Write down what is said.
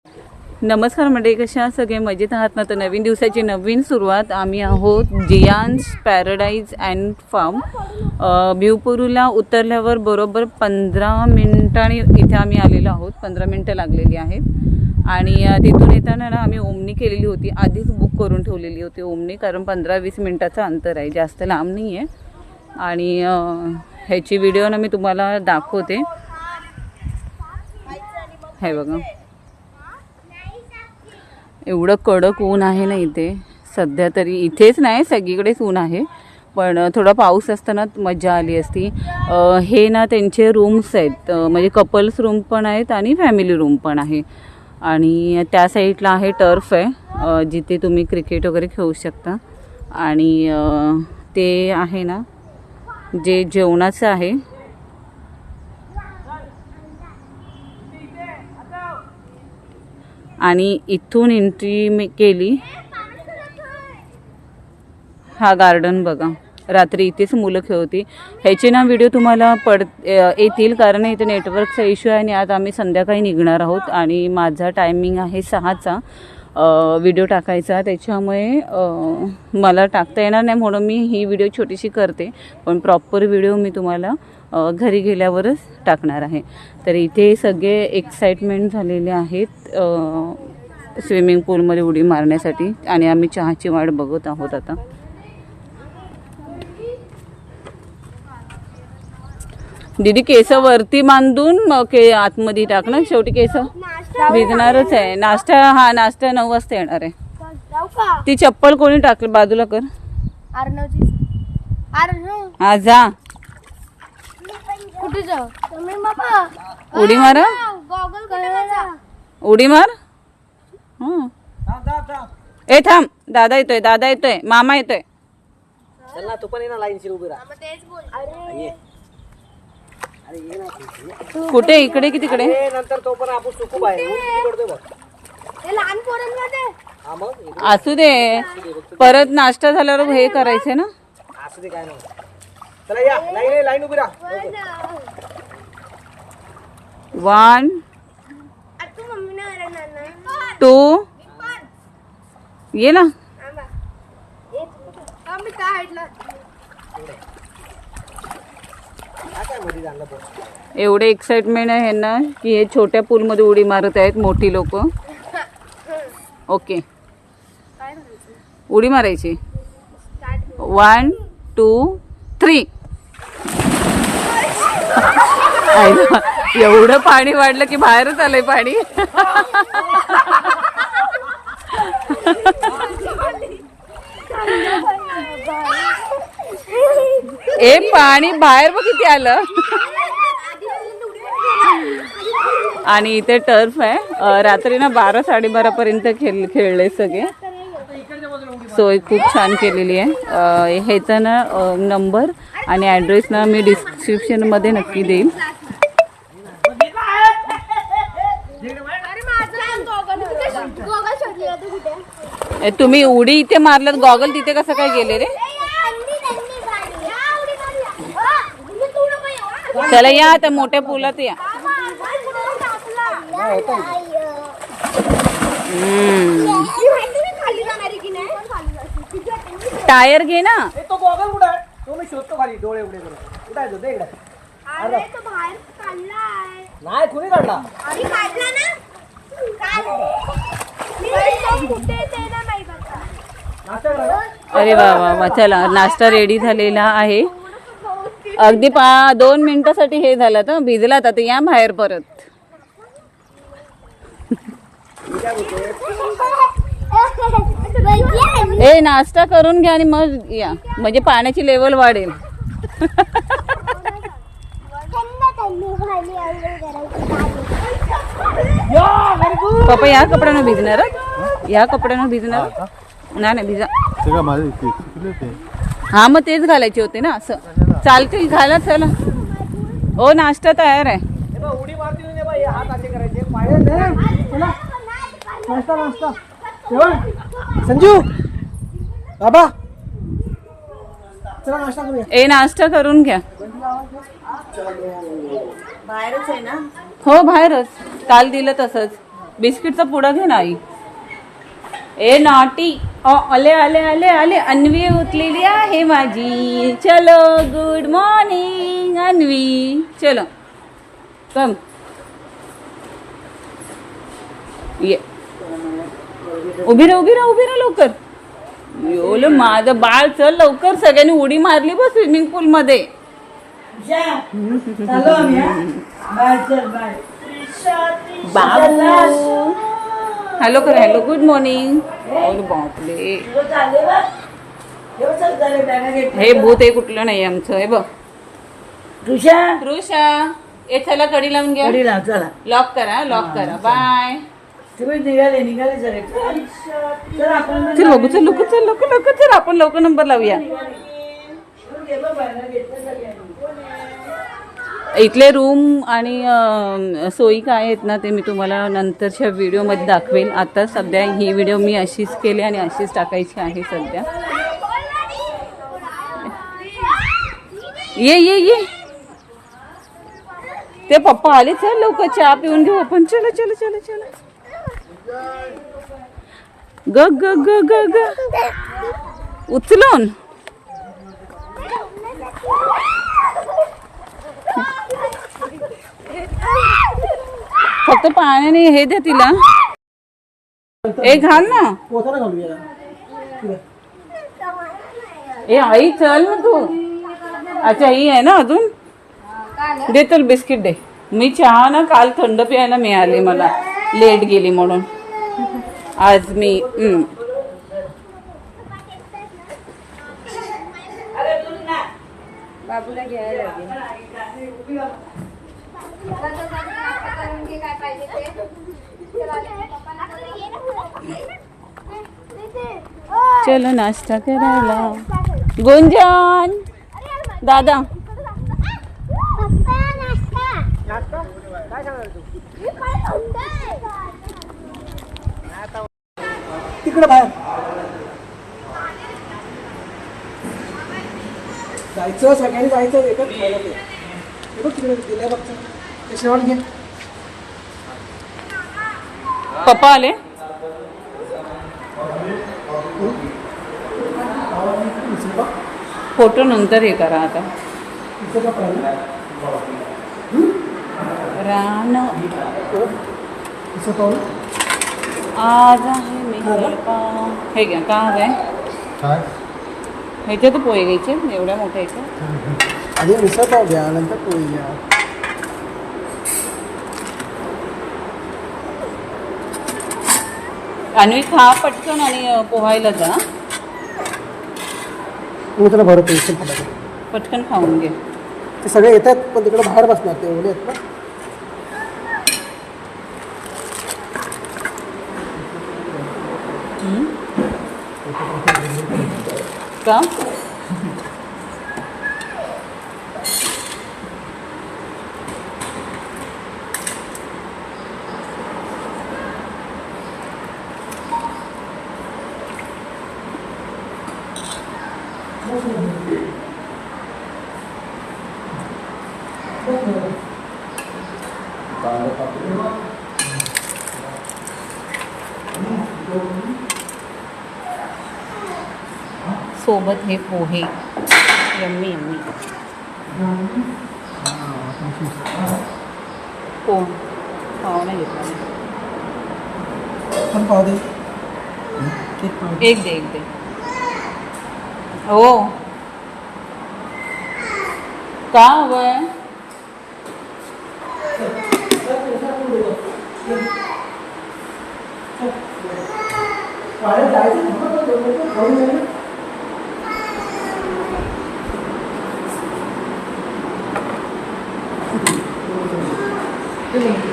नमस्कार मंडळी, कशा सगळे मजेत आहात ना? तर नवीन दिवसाची नवीन सुरुवात. आम्ही आहोत जियांस पॅराडाईज अँड फार्म. भिवपुरीला उतरल्यावर बरोबर 15 मिनिटांनी इथे आम्ही आलेलो आहोत. 15 मिनिटं लागलेली आहेत. आणि तिथून येताना ना आम्ही ओमनी केलेली होती, आधीच बुक करून ठेवलेली होती ओमनी, कारण 15-20 मिनिटाचं अंतर आहे, जास्त लांब नाही आहे. आणि ह्याची व्हिडिओ ना मी तुम्हाला दाखवते. हे बघा, एवढं कडक ऊन आहे ना इथे सध्या. तरी इथेच नाही, सगळीकडेच ऊन आहे, पण थोडा पाऊस असताना मजा आली असती. हे ना त्यांचे रूम्स आहेत, म्हणजे कपल्स रूम पण आहेत आणि फॅमिली रूम पण आहे. आणि त्या साईडला आहे टर्फ आहे, जिथे तुम्ही क्रिकेट वगैरे खेळू शकता. आणि ते आहे ना जे जेवणाचं आहे. आणि इथून एंट्री मी केली. हा गार्डन बघा, रात्री इथेच मुलं खेळती. ह्याचे ना व्हिडिओ तुम्हाला येतील, कारण इथे नेटवर्कचा इश्यू आहे. आणि आज आम्ही संध्याकाळी निघणार आहोत आणि माझा टायमिंग आहे 6चा व्हिडिओ टाकायचा. त्याच्यामुळे मला टाकता येणार नाही, म्हणून मी ही व्हिडिओ छोटीशी करते. पण प्रॉपर व्हिडिओ मी तुम्हाला घरी गेल्यावरच टाकणार आहे. तर इथे सगळे एक्साइटमेंट झालेले आहेत स्विमिंग पूलमध्ये उडी मारण्यासाठी. आणि आम्ही चहाची वाट बघत आहोत आता. दीदी केस वरती बांधून मग आतमध्ये टाकणार, शेवटी केस भिजणारच आहे. नाश्ता, हा नाश्ता 9 वाजता येणार आहे. ती चप्पल कोणी टाकलं, बाजूला कर. हा जा, कुठे जाऊ उडी मारा, उडी मार. ए थांब, दादा येतोय, दादा येतोय, मामा येतोय. तू पण ना लाईनशी उभी राहा. कुठे, इकडे की तिकडे? नंतर तो पण आपण सुकू आहे. असू दे, परत नाश्ता झाल्यावर हे करायचं ना. असू दे, काय नाही. चला या, लाईन उभी राहा. 1 2 ये ना. एवढे एक्साइटमेंट आहे ना की हे छोट्या पूलमध्ये उडी मारत आहेत मोठी लोक. ओके, उडी मारायची. 1 2 3. एवढं पाणी वाढलं की बाहेरच आलंय पाणी. ए पाणी बाहेर बघ किती आलं. आणि इथे टर्फ आहे. रात्री ना 12-12:30 पर्यंत खेळले सगळे. सोय खूप छान केलेली आहे. ह्याचा ना नंबर आणि ॲड्रेस ना मी डिस्क्रिप्शनमध्ये नक्की देईन. तुम्ही उडी इथे मारलात, गॉगल तिथे कसं काय गेले रे? चला या आता मोठ्या पुलात या. टायर घे ना. तो गॉगल कुठे आहे? तो मी शोधतो खाली, डोळे उघडे करून. कुठे आहे तो? दे इकडे. नाही, कुणी काढला? अरे वा वा वा, चला नाश्ता रेडी झालेला आहे. अगदी 2 मिनिटासाठी हे झालं तर भिजलात. आता या बाहेर परत. ए नाश्ता करून घ्या आणि मग या, म्हणजे पाण्याची लेवल वाढेल. पप्पा या कपड्यानं भिजणार, या कपड्यानं भिजणार. नाही भिजा. हा मग तेच घालायचे होते ना. असं चालतील, घाला. चला हो, नाश्ता तयार आहे. उडी मारती हात असे करायचे. नाश्ता संजू बाबा, चला नाश्ता करूया. ए नाश्ता करून घ्या. बाहेरच आहे ना? हो बाहेरच, काल दिलं तसंच. बिस्किटचा पुडा घे नाही. ए नॉटी आले आले आले आले. अन्वी उठलेली आहे माझी. चलो गुड मॉर्निंग अन्वी. चलो कम ये. उभी राहा उभी राहा उभी राहा लवकर. योल माझं बाळ चल लवकर. सगळ्यांनी उडी मारली बस स्विमिंग पूल मध्ये. बाबू हॅलो कर. Hello good morning. बापले हे भूत हे कुठलं नाही आमचं. हे बघ ऋषा ए चला कडी लावून घ्या. लॉक करा लॉक करा. बाय. निघाले चल बघू चल लवकर चल लवकर लवकर चल. आपण लवकर नंबर लावूया. इथले रूम आणि सोयी काय आहेत ना ते मी तुम्हाला नंतरच्या व्हिडिओमध्ये दाखवेल. आता सध्या ही व्हिडिओ मी अशीच केली आणि अशीच टाकायची आहे सध्या. ये ये ये. ते पप्पा आले. चल लवकर चहा पिऊन घेऊ आपण. चला चला चला चला. ग ग ग ग ग उचलून. फक्त पाण्याने हे दे तिला. ए घाल ना. ए आई चल ना तू. अच्छा ही आहे ना अजून. दे तर बिस्किट दे. मी चहा ना काल थंड प्यायला मिळाली मला. लेट गेली म्हणून आज मी बाबूला घ्यायला चलो नाश्ता करायला. गुंजन दादा तिकडे बाहेर जायचं. सगळ्यांनी जायचं. एकच खायला ते. हे बघ तिकडे दिलंय बघ. ते शेवट घे. पप्पा आले. फोटो नंतर हे करा. आता रान आज आहे मी हे घ्या. का हवंय ह्याच्यात पोहे घ्यायचे एवढ्या मोठ्या ह्याच्यात. आधी मिसळ पाव घ्या नंतर पोळी घ्या. आणि खा पटकन आणि पोहायला जा. मी त्याला भरत येईल फटाफट. पटकन खाऊन घे. ते सगळे येतात पण तिकडे बाहेर बसणार. ते एवढे आहेत ना. का सोबत हे पोहे. Yummy yummy. कोण पाव नाही घेतला. पण पाव दे. एक दे एक दे. हो का हवंय. जायचं